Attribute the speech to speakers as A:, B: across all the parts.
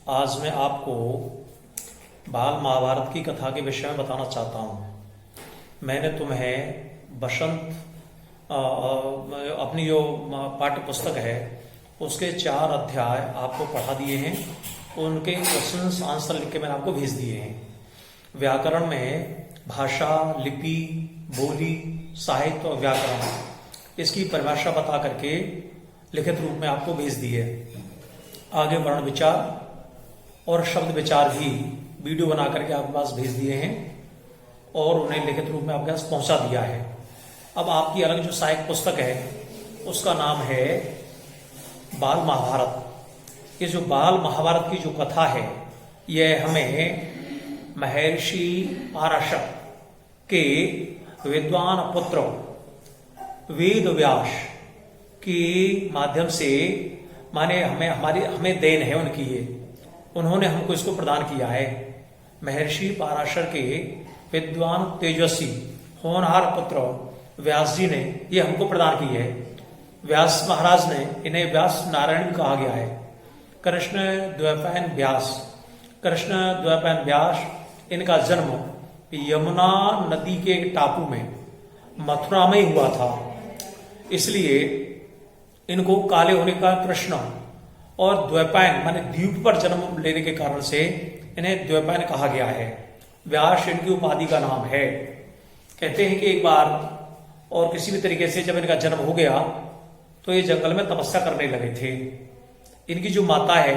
A: आज मैं आपको बाल महाभारत की कथा के विषय में बताना चाहता हूँ। मैंने तुम्हें बसंत अपनी जो पाठ्य पुस्तक है उसके 4 अध्याय आपको पढ़ा दिए हैं। उनके क्वेश्चंस आंसर लिख के मैंने आपको भेज दिए हैं। व्याकरण में भाषा, लिपि, बोली, साहित्य और व्याकरण, इसकी परिभाषा बता करके लिखित रूप में आपको भेज दिए। आगे वर्ण विचार और शब्द विचार भी वीडियो बना करके आपके पास भेज दिए हैं और उन्हें लिखित रूप में आपके पास पहुंचा दिया है। अब आपकी अलग जो सहायक पुस्तक है उसका नाम है बाल महाभारत। ये जो बाल महाभारत की जो कथा है यह हमें महर्षि पाराशर के विद्वान पुत्र वेद व्यास के माध्यम से, माने हमें देन है उनकी, ये उन्होंने हमको इसको प्रदान किया है। महर्षि पाराशर के विद्वान तेजस्वी होनहार पुत्र व्यास जी ने ये हमको प्रदान की है। व्यास महाराज ने, इन्हें व्यास नारायण भी कहा गया है। कृष्ण द्वैपायन व्यास इनका जन्म यमुना नदी के टापू में मथुरा में ही हुआ था, इसलिए इनको काले होने का कृष्ण और द्वैपायन माने द्वीप पर जन्म लेने के कारण से इन्हें द्वैपायन कहा गया है। व्यास इनकी उपाधि का नाम है। कहते हैं कि एक बार और किसी भी तरीके से जब इनका जन्म हो गया तो ये जंगल में तपस्या करने लगे थे। इनकी जो माता है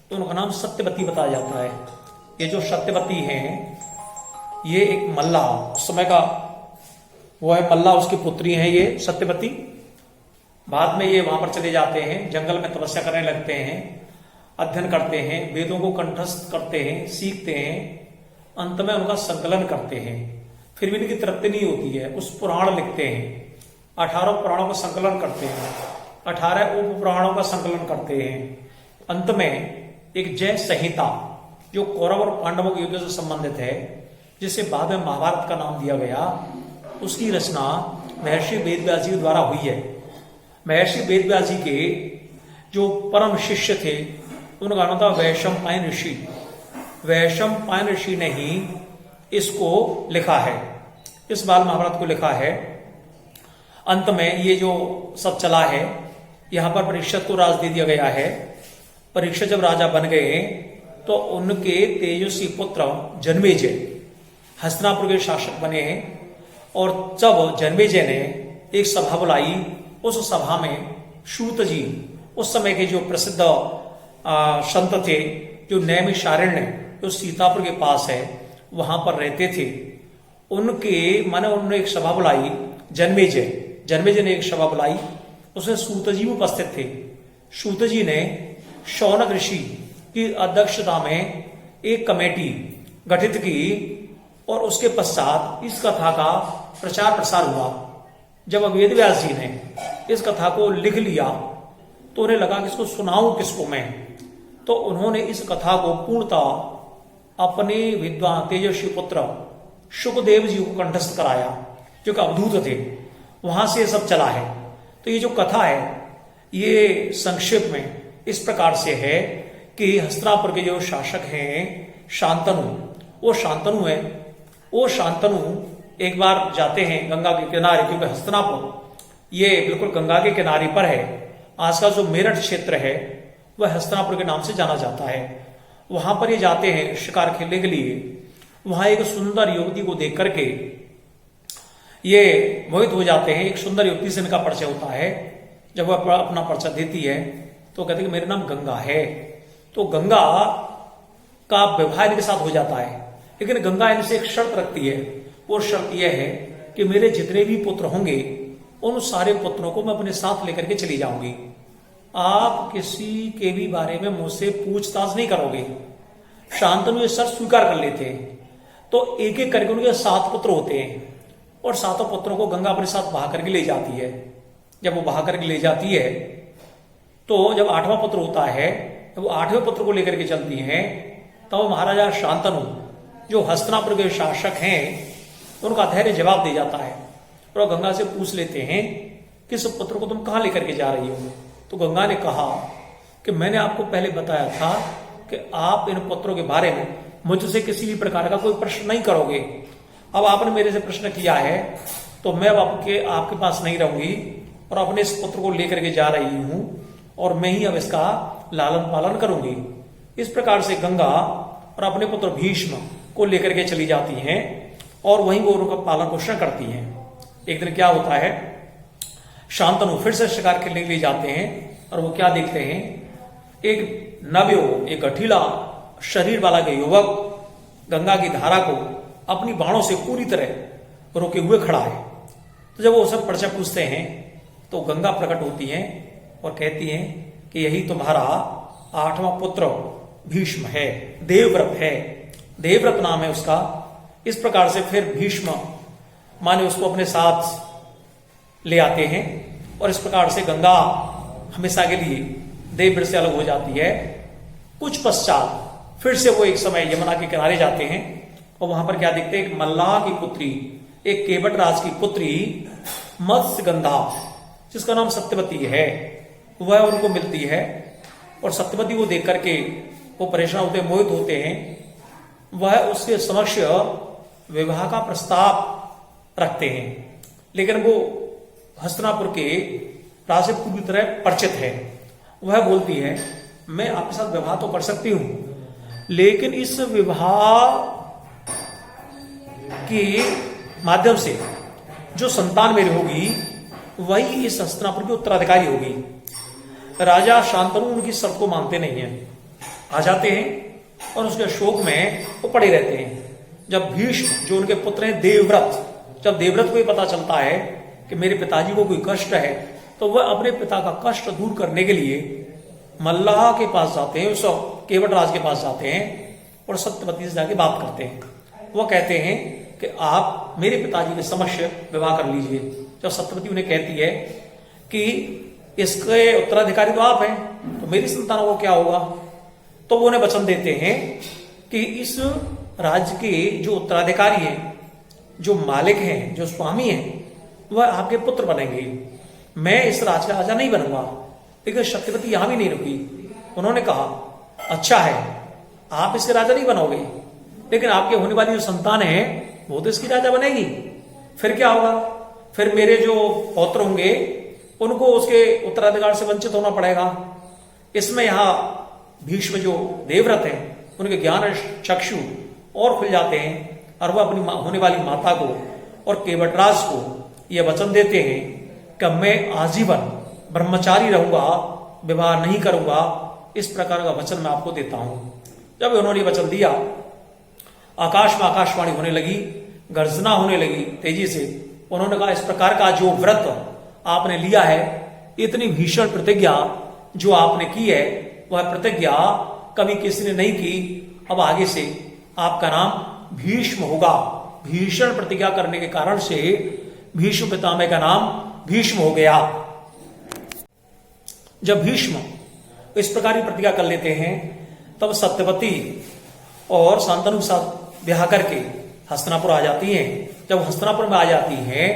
A: तो उनका नाम सत्यवती बताया जाता है। ये जो सत्यवती हैं ये एक मल्ला, उस समय का वो है मल्ला, उसकी पुत्री है ये सत्यवती। बाद में ये वहां पर चले जाते हैं, जंगल में तपस्या करने लगते हैं, अध्ययन करते हैं, वेदों को कंठस्थ करते हैं, सीखते हैं, अंत में उनका संकलन करते हैं। फिर भी इनकी तृप्ति नहीं होती है, उस पुराण लिखते हैं, 18 पुराणों का संकलन करते हैं, 18 उप पुराणों का संकलन करते हैं। अंत में एक जय संहिता जो कौरव और पांडवों के युद्ध से संबंधित है, जिसे बाद में महाभारत का नाम दिया गया, उसकी रचना महर्षि वेदव्यास जी द्वारा हुई है। महर्षि वेदव्यास जी के जो परम शिष्य थे उनका नाम था वैशंपायन ऋषि। वैशंपायन ऋषि ने ही इसको लिखा है, इस बाल महाभारत को लिखा है। अंत में ये जो सब चला है, यहां पर परीक्षित को राज दे दिया गया है। परीक्षित जब राजा बन गए तो उनके तेजस्वी पुत्र जन्मेजय हस्तिनापुर के शासक बने हैं। और जब जन्मेजय ने एक सभा बुलाई, उस सभा में सूत जी, उस समय के जो प्रसिद्ध संत थे, जो नैमिषारण्य जो सीतापुर के पास है वहां पर रहते थे, उन्होंने एक सभा बुलाई। जन्मेजय ने एक सभा बुलाई, उसमें सूत जी उपस्थित थे। सूत जी ने शौनक ऋषि की अध्यक्षता में एक कमेटी गठित की और उसके पश्चात इस कथा का प्रचार प्रसार हुआ। जब वेदव्यास जी ने इस कथा को लिख लिया तो उन्हें लगा कि इसको सुनाऊं किसको मैं, तो उन्होंने इस कथा को पूर्णतः अपने विद्वान तेजस्वी पुत्र शुकदेव जी को कंठस्थ कराया, जो कि अवधूत थे। वहां से सब चला है। तो ये जो कथा है ये संक्षेप में इस प्रकार से है कि हस्तिनापुर के जो शासक हैं शांतनु, वो शांतनु एक बार जाते हैं गंगा के किनारे, क्योंकि हस्तिनापुर ये बिल्कुल गंगा के किनारे पर है। आज का जो मेरठ क्षेत्र है वह हस्तिनापुर के नाम से जाना जाता है। वहां पर ये जाते हैं शिकार खेलने के लिए। वहां एक सुंदर युवती को देख करके ये मोहित हो जाते हैं। एक सुंदर युवती से इनका परिचय होता है। जब वह अपना परिचय देती है तो कहते हैं कि मेरा नाम गंगा है। तो गंगा का विवाह इनके साथ हो जाता है, लेकिन गंगा इनसे एक शर्त रखती है। वो शर्त यह है कि मेरे जितने भी पुत्र होंगे उन सारे पुत्रों को मैं अपने साथ लेकर के चली जाऊंगी। आप किसी के भी बारे में मुझसे पूछताछ नहीं करोगे। शांतनु ये शर्त स्वीकार कर लेते हैं। तो एक एक करके उनके 7 पुत्र होते हैं और 7 पुत्रों को गंगा अपने साथ बहा करके ले जाती है। जब वो बहा करके ले जाती है तो जब 8वां पुत्र होता है, जब वो 8वें पुत्र को लेकर के चलती हैं, तब महाराजा शांतनु जो हस्तिनापुर के शासक हैं उनका धैर्य जवाब दे जाता है और गंगा से पूछ लेते हैं किस पुत्र को तुम कहां लेकर के जा रही हो। तो गंगा ने कहा कि मैंने आपको पहले बताया था कि आप इन पुत्रों के बारे में मुझसे किसी भी प्रकार का कोई प्रश्न नहीं करोगे। अब आपने मेरे से प्रश्न किया है तो मैं अब आपके पास नहीं रहूंगी और अपने इस पुत्र को लेकर के जा रही हूं और मैं ही अब इसका लालन पालन करूंगी। इस प्रकार से गंगा और अपने पुत्र भीष्म को लेकर के चली जाती हैं और वहीं वो उनका पालन पोषण करती हैं। एक दिन क्या होता है, शांतनु फिर से शिकार खेलने के लिए जाते हैं और वो क्या देखते हैं, एक नवयुवक, एक गठीला शरीर वाला के युवक गंगा की धारा को अपनी बाणों से पूरी तरह रोके हुए खड़ा है। तो जब वो सब परिचय पूछते हैं तो गंगा प्रकट होती हैं और कहती हैं कि यही तुम्हारा 8वां पुत्र भीष्म है, देवव्रत है, देवव्रत नाम है उसका। इस प्रकार से फिर भीष्म माने उसको अपने साथ ले आते हैं और इस प्रकार से गंगा हमेशा के लिए देवव्रत से अलग हो जाती है। कुछ पश्चात फिर से वो एक समय यमुना के किनारे जाते हैं और वहां पर क्या देखते हैं, एक मल्लाह की पुत्री, एक केवट राज की पुत्री मत्स्यगंधा जिसका नाम सत्यवती है, वह उनको मिलती है और सत्यवती को देख करके वो परेशान होते, मोहित होते हैं। वह उसके समक्ष विवाह का प्रस्ताव रखते हैं, लेकिन वो हस्तिनापुर के राज से पूरी तरह परिचित है। वह बोलती है मैं आपके साथ विवाह तो कर सकती हूं, लेकिन इस विवाह के माध्यम से जो संतान मेरी होगी वही इस हस्तिनापुर की उत्तराधिकारी होगी। राजा शांतनु उनकी शर्त को मानते नहीं है, आ जाते हैं और उसके शोक में वो पड़े रहते हैं। जब भीष्म जो उनके पुत्र हैं देवव्रत, जब देवव्रत को ये पता चलता है कि मेरे पिताजी को कोई कष्ट है, तो वह अपने पिता का कष्ट दूर करने के लिए मल्लाह के पास जाते हैं, उस केवट राज के पास जाते हैं और सत्यवती से जाके बात करते हैं। वह कहते हैं कि आप मेरे पिताजी के समक्ष विवाह कर लीजिए। जब सत्यवती उन्हें कहती है कि इसके उत्तराधिकारी तो आप हैं, तो मेरी संतानों को क्या होगा, तो वो उन्हें वचन देते हैं कि इस राज्य के जो उत्तराधिकारी हैं, जो मालिक हैं, जो स्वामी हैं, वह आपके पुत्र बनेंगे। मैं इस राज्य का राजा नहीं बनूंगा। लेकिन सत्यवती यहां भी नहीं रुकी, उन्होंने कहा अच्छा है आप इसके राजा नहीं बनोगे, लेकिन आपके होने वाली जो संतान है वो तो इसकी राजा बनेगी। फिर क्या होगा, फिर मेरे जो पौत्र होंगे उनको उसके उत्तराधिकार से वंचित होना पड़ेगा। इसमें यहां भीष्म जो देवव्रत हैं उनके ज्ञान चक्षु और खुल जाते हैं और वह अपनी होने वाली माता को और केवटराज को यह वचन देते हैं कि मैं आजीवन ब्रह्मचारी रहूंगा, विवाह नहीं करूंगा। इस प्रकार का वचन मैं आपको देता हूं। जब उन्होंने वचन दिया, आकाश में आकाशवाणी होने लगी, गर्जना होने लगी तेजी से। उन्होंने कहा इस प्रकार का जो व्रत आपने लिया है, इतनी भीषण प्रतिज्ञा जो आपने की है, वह प्रतिज्ञा कभी किसी ने नहीं की। अब आगे से आपका नाम भीष्म होगा। भीषण प्रतिज्ञा करने के कारण से भीष्म पितामह का नाम भीष्म हो गया। जब भीष्म इस प्रकार की प्रतिज्ञा कर लेते हैं, तब सत्यवती और शांतनु के साथ ब्याह करके हस्तिनापुर आ जाती हैं। जब हस्तिनापुर में आ जाती हैं,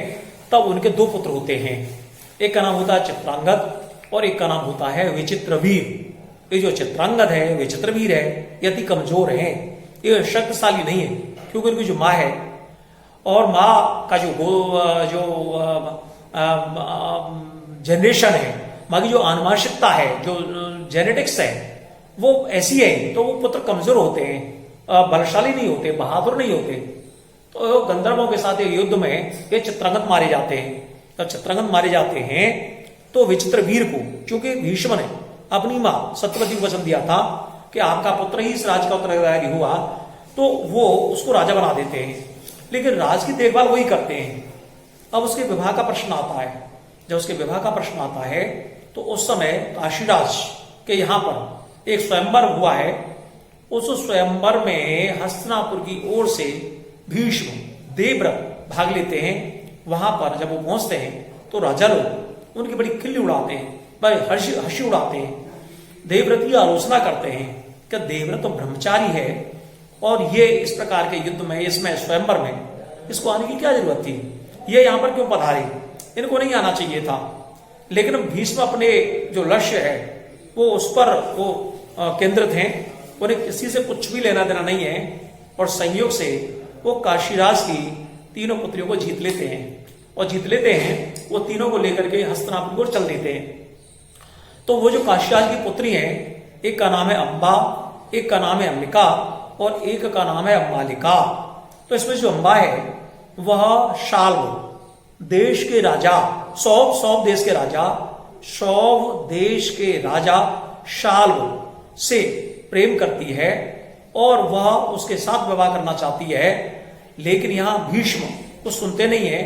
A: तब उनके 2 पुत्र होते हैं। एक का नाम होता है चित्रांगद और एक का नाम होता है विचित्रवीर। ये जो चित्रांगद है, विचित्रवीर है, ये अति कमजोर है, ये शक्तिशाली नहीं है, क्योंकि उनकी जो माँ है और माँ का जो जनरेशन है, माँ की जो आनुवांशिकता है, जो जेनेटिक्स है, वो ऐसी है, तो वो पुत्र कमजोर होते हैं, बलशाली नहीं होते, बहादुर नहीं होते। तो गंधर्वों के साथ युद्ध में ये चित्रांगद मारे जाते हैं। जब चित्रांगद मारे जाते हैं तो विचित्रवीर को, क्योंकि भीष्म ने अपनी माँ सत्यवती को वचन दिया था कि आपका पुत्र ही इस राज्य का उत्तराधिकारी हुआ, तो वो उसको राजा बना देते हैं, लेकिन राज की देखभाल वही करते हैं। अब उसके विवाह का प्रश्न आता है। जब उसके विवाह का प्रश्न आता है तो उस समय काशीराज के यहां पर एक स्वयंवर हुआ है। उस स्वयंवर में हस्तिनापुर की ओर से भीष्म देवव्रत भाग लेते हैं। वहां पर जब वो पहुंचते हैं तो राजा लोग उनकी बड़ी खिल्ली उड़ाते हैं, बड़ी हंसी उड़ाते हैं, देवव्रत की आलोचना करते हैं कि देवव्रत तो ब्रह्मचारी है और ये इस प्रकार के युद्ध में, इसमें स्वयंवर में इसको आने की क्या जरूरत थी, ये यहां पर क्यों पधारे, इनको नहीं आना चाहिए था। लेकिन भीष्म अपने जो लक्ष्य है वो उस पर वो केंद्रित हैं उन्हें किसी से कुछ भी लेना देना नहीं है और संयोग से वो काशीराज की तीनों पुत्रियों को जीत लेते हैं और जीत लेते हैं वो तीनों को लेकर के हस्तिनापुर की ओर चल देते हैं। तो वो जो काशीराज की पुत्री हैं, एक का नाम है अम्बा, एक का नाम है अंबिका और एक का नाम है अम्बालिका। तो इसमें जो अम्बा है वह शाल्व देश के राजा, सौव देश के राजा, सौव देश के राजा शाल्व से प्रेम करती है और वह उसके साथ विवाह करना चाहती है, लेकिन यहां भीष्म को सुनते नहीं है।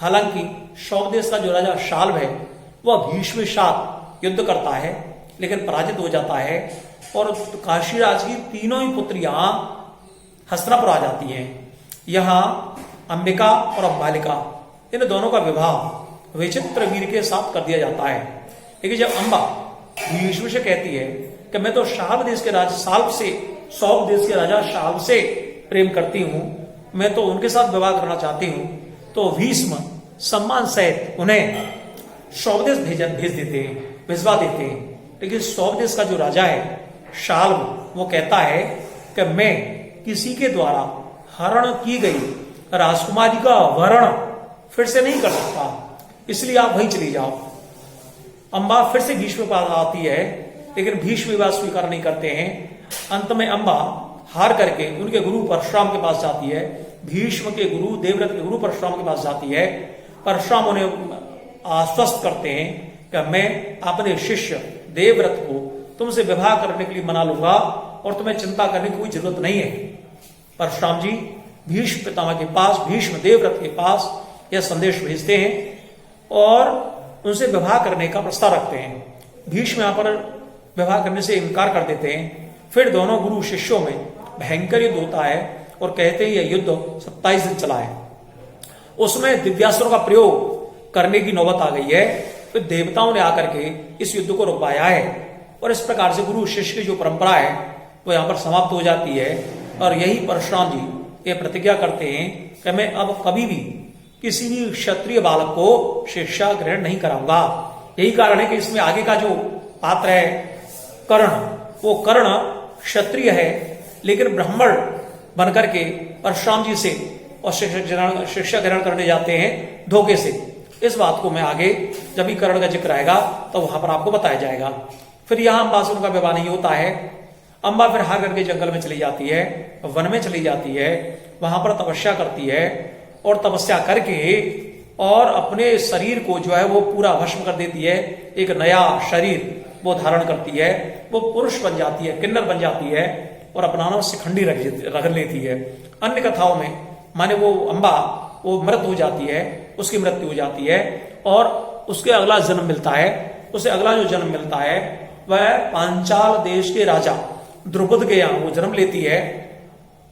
A: हालांकि सौव देश का जो राजा शाल्व है वह भीष्म के साथ युद्ध करता है लेकिन पराजित हो जाता है और काशीराज की तीनों ही पुत्रियां हस्तिनापुर आ जाती हैं। यहां अंबिका और अम्बालिका इन दोनों का विवाह विचित्रवीर के साथ कर दिया जाता है। लेकिन जब अम्बा भीष्म से कहती है कि मैं तो शाल्व देश के राजा सौव देश के राजा शाल्व से प्रेम करती हूं, मैं तो उनके साथ विवाह करना चाहती हूं, तो भीष्म सम्मान सहित उन्हें सौव देश भेज देते हैं, भिजवा देते हैं। लेकिन सौव देश का जो राजा है शाल्व, वो कहता है कि मैं किसी के द्वारा हरण की गई राजकुमारी का वरण फिर से नहीं कर सकता, इसलिए आप वहीं चली जाओ। अम्बा फिर से भीष्म के पास आती है लेकिन भीष्म बात स्वीकार नहीं करते हैं। अंत में अम्बा हार करके उनके गुरु परशुराम के पास जाती है, भीष्म के गुरु देवव्रत के गुरु परशुराम के पास जाती है। परशुराम उन्हें आश्वस्त करते हैं कि मैं अपने शिष्य देवव्रत को तुमसे विवाह करने के लिए मना लूंगा और तुम्हें चिंता करने की कोई जरूरत नहीं है। परशुराम जी भीष्म पितामह के पास, भीष्म देवव्रत के पास यह संदेश भेजते हैं और उनसे विवाह करने का प्रस्ताव रखते हैं। भीष्म यहां पर विवाह करने से इनकार कर देते हैं। फिर दोनों गुरु शिष्यों में भयंकर युद्ध होता है और कहते हैं यह युद्ध 27 दिन चला है। उसमें दिव्यास्त्रों का प्रयोग करने की नौबत आ गई है। फिर देवताओं ने आकर के इस युद्ध को रुकवाया है और इस प्रकार से गुरु शिष्य की जो परंपरा है वो यहां पर समाप्त हो जाती है। और यही परशुराम जी ये प्रतिज्ञा करते हैं कि मैं अब कभी भी किसी भी क्षत्रिय बालक को शिक्षा ग्रहण नहीं कराऊंगा। यही कारण है कि इसमें आगे का जो पात्र है कर्ण, वो कर्ण क्षत्रिय है लेकिन ब्राह्मण बनकर के परशुराम जी से और शिक्षा ग्रहण करने जाते हैं धोखे से। इस बात को मैं आगे जब भी कर्ण का जिक्र आएगा तो वहां पर आपको बताया जाएगा। फिर यहां अम्बा से उनका विवाह नहीं होता है। अम्बा फिर हार करके जंगल में चली जाती है, वन में चली जाती है, वहां पर तपस्या करती है और तपस्या करके और अपने शरीर को जो है वो पूरा भस्म कर देती है। एक नया शरीर वो धारण करती है, वो पुरुष बन जाती है, किन्नर बन जाती है और अपना नाम शिखंडी रख लेती है। अन्य कथाओं में माने वो अम्बा वो मृत हो जाती है, उसकी मृत्यु हो जाती है और उसके अगला जन्म मिलता है। उसे अगला जो जन्म मिलता है वह पांचाल देश के राजा द्रुपद के यहाँ वो जन्म लेती है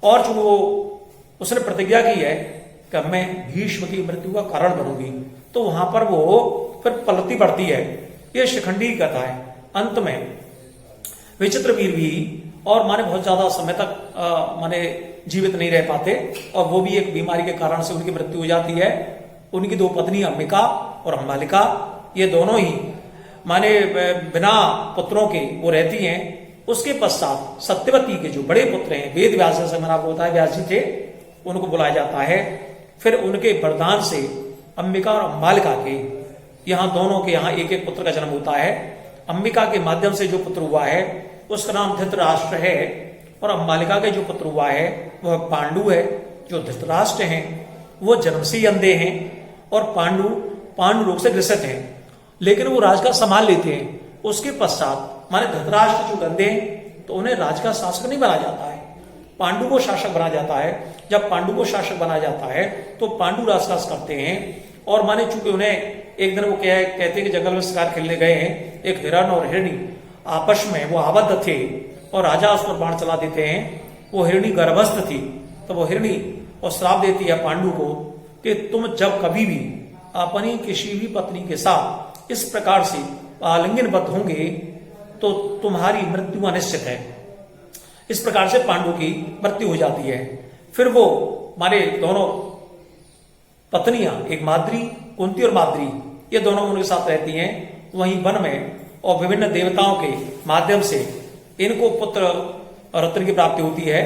A: और जो वो उसने प्रतिज्ञा की है कि मैं भीष्म की मृत्यु का कारण बनूंगी, तो वहां पर वो फिर पलती पड़ती है। ये शिखंडी की कथा है। अंत में विचित्रवीर भी और माने बहुत ज्यादा समय तक माने जीवित नहीं रह पाते और वो भी एक बीमारी के कारण से उनकी मृत्यु हो जाती है। उनकी दो पत्नी अंबिका और अम्बालिका ये दोनों ही माने बिना पुत्रों के वो रहती हैं। उसके पश्चात सत्यवती के जो बड़े पुत्र हैं वेद व्यास, जैसे मैंने आपको बताया व्यास जी थे, उनको बुलाया जाता है। फिर उनके वरदान से अंबिका और अम्बालिका के यहाँ दोनों के यहाँ एक एक पुत्र का जन्म होता है। अंबिका के माध्यम से जो पुत्र हुआ है उसका नाम धृतराष्ट्र है और अम्बालिका के जो पुत्र हुआ है वह पांडु है। जो धृतराष्ट्र हैं वो जन्म से ही अंधे हैं और पांडु रोग से ग्रसित हैं, लेकिन वो राज का संभाल लेते हैं। उसके पश्चात माने धृतराष्ट्र जो गंदे हैं तो उन्हें राज का शासक नहीं बना जाता है, पांडु को शासक बना जाता है। जब पांडु को शासक बना जाता है तो पांडु राजकाज करते हैं और माने चूंकि उन्हें एक दिन वो कहते हैं कि जंगल में शिकार खेलने गए हैं, एक हिरण और हिरणी आपस में वो आबद्ध थे और राजा उस पर बाण चला देते हैं। वो हिरणी गर्भस्थ थी तो वो हिरणी और श्राप देती है पांडु को कि तुम जब कभी भी अपनी किसी भी पत्नी के साथ इस प्रकार से आलिंगनबद्ध होंगे तो तुम्हारी मृत्यु अनिश्चित है। इस प्रकार से पांडु की मृत्यु हो जाती है। फिर वो हमारे दोनों पत्नियां, एक माद्री, कुंती और माद्री, ये दोनों उनके साथ रहती हैं वहीं वन में और विभिन्न देवताओं के माध्यम से इनको पुत्र रत्न की प्राप्ति होती है।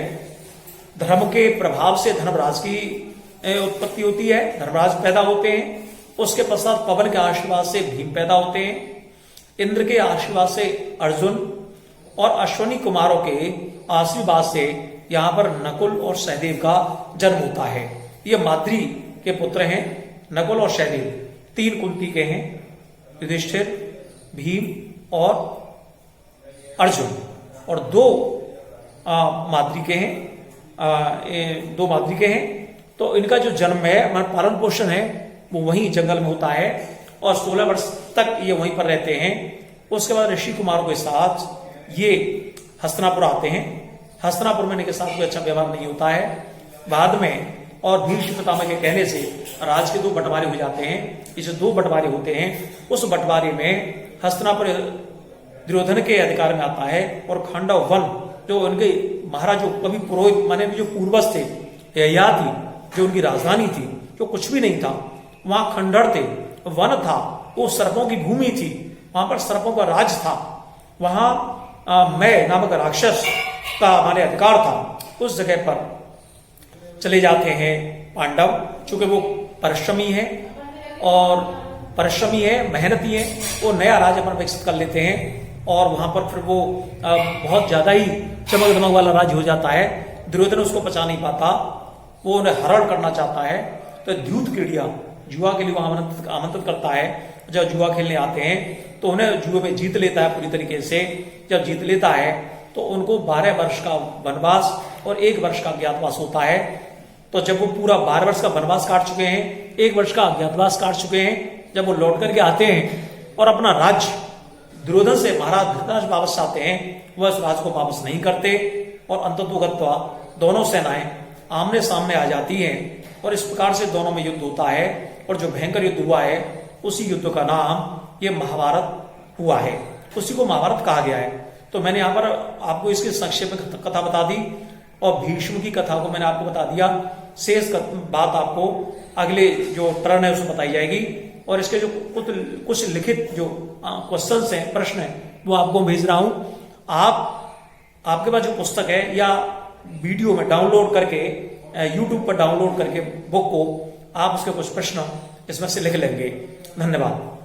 A: धर्म के प्रभाव से धर्मराज की उत्पत्ति होती है, धर्मराज पैदा होते हैं। उसके पश्चात पवन के आशीर्वाद से भीम पैदा होते हैं, इंद्र के आशीर्वाद से अर्जुन, और अश्वनी कुमारों के आशीर्वाद से यहां पर नकुल और सहदेव का जन्म होता है। ये माद्री के पुत्र हैं, नकुल और सहदेव। 3 कुंती के हैं, युधिष्ठिर, भीम और अर्जुन, और 2 माद्री के हैं, 2 माद्री के हैं। तो इनका जो जन्म है, पालन पोषण है, वो वहीं जंगल में होता है और 16 वर्ष तक ये वहीं पर रहते हैं। उसके बाद ऋषि कुमारों के साथ ये हस्तिनापुर आते हैं। हस्तिनापुर में इनके साथ कोई अच्छा व्यवहार नहीं होता है। बाद में और भीष्म पितामह के कहने से राज के 2 बंटवारे हो जाते हैं। ये जो 2 बंटवारे होते हैं, उस बंटवारे में हस्तिनापुर दुर्योधन के अधिकार में आता है, और खांडव वन जो उनके महाराज, जो कभी पुरोहित माने जो पूर्वज थे, यया थी जो उनकी राजधानी थी, जो कुछ भी नहीं था, वहां खंडर थे, वन था, वो सर्पों की भूमि थी, वहां पर सर्पों का राज था। वहां मैं नामक राक्षस का हमारे अधिकार था। उस जगह पर चले जाते हैं पांडव, चूंकि वो परिश्रमी है और परिश्रमी है, मेहनती है, वो नया राज्य पर विकसित कर लेते हैं और वहां पर फिर वो बहुत ज्यादा ही चमक दमक वाला राज्य हो जाता है। दुर्योधन उसको पचा नहीं पाता, वो उन्हें हरण करना चाहता है। तो द्यूत क्रीड़ा, जुआ के लिए वो आमंत्रित करता है। जब जुआ खेलने आते हैं तो उन्हें जुए में जीत लेता है पूरी तरीके से। जब जीत लेता है तो उनको 12 वर्ष का वनवास और 1 वर्ष का अज्ञातवास होता है। तो जब वो पूरा 12 वर्ष का वनवास काट चुके हैं, 1 वर्ष का अज्ञातवास काट चुके हैं, जब वो लौट करके आते हैं और अपना राज्य दुर्योधन से महाराज धृतराष्ट्र वापस आते हैं, वह इस राज्य को वापस नहीं करते और अंततोगत्वा दोनों सेनाएं आमने सामने आ जाती हैं और इस प्रकार से दोनों में युद्ध होता है। और जो भयंकर युद्ध हुआ है, उसी युद्ध का नाम ये महाभारत हुआ है, उसी को महाभारत कहा गया है। तो मैंने यहाँ पर आपको इसकी संक्षेप में कथा बता दी और भीष्म की कथा को मैंने आपको बता दिया। शेष बात आपको अगले जो टर्न है उसमें बताई जाएगी। और इसके जो कुछ लिखित जो क्वेश्चंस हैं, प्रश्न हैं, वो आपको भेज रहा हूं। आपके पास जो पुस्तक है या वीडियो में डाउनलोड करके यूट्यूब पर डाउनलोड करके बुक को आप उसके कुछ प्रश्न इसमें से लिख लेंगे। धन्यवाद।